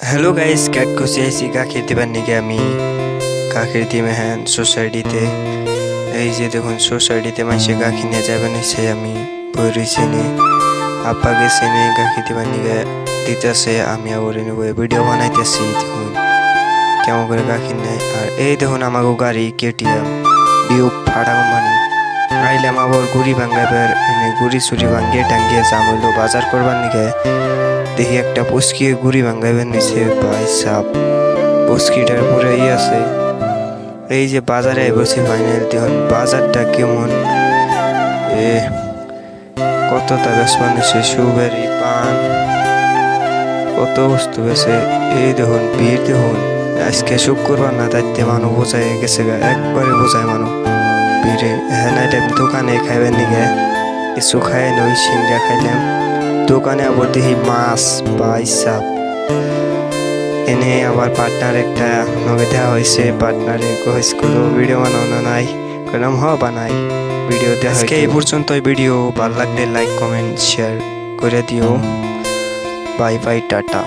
Hello guys cat को ऐसी কাকিরতি বানিয়ে আমি কাকিরতি মেহান সোসাইটিতে এই যে দেখুন সোসাইটিতে মানুষে কাকি নিয়ে যাবেন সে আমি পড়েছি নি আপাকে সেনে কাকিরতি বানিয়ে দিতেছে আমি আবার ভিডিও বানাইতেছি দেখুন কেমন করে কাকি নেয় আর এই দেখুন আমাকে গাড়ি কেটিএম ডিউক ফাটা কোম্পানি আইলাম আবার গুড়ি ভাঙ্গাবার এনে গুড়ি চুরি ভাঙ্গিয়ে টাঙ্গিয়ে জাম হইলো বাজার করবার নিকে দেখি একটা পুস্কিয়ে গুড়ি ভাঙ্গাইবেন নিচে ভাই সাপ পুস্কিটার পুরে আছে এই যে বাজারে বসে ফাইনাল দেখুন বাজারটা কেমন এ কতটা বেসমান নিছে সুবেরি পান কত বস্তু বেছে এই দেখুন ভিড় দেখুন আজকে শুক্রবার না তাইতে মানুষ বোঝায় গেছে একবারে বোঝায় মানুষ ভিড়ে হ্যাঁ না দোকানে খাইবেন নিকে কিছু খাই নই সিংড়া খাইলাম দোকানে আবার দেখি মাছ বা ইসাপ এনে আবার পার্টনার একটা নগে দেওয়া হয়েছে পার্টনারে কইলো ভিডিও বানানো নাই কইলাম হ বানাই ভিডিও দেওয়া আজকে এই পর্যন্ত ভিডিও ভালো লাগলে লাইক কমেন্ট শেয়ার করে দিও বাই বাই টাটা।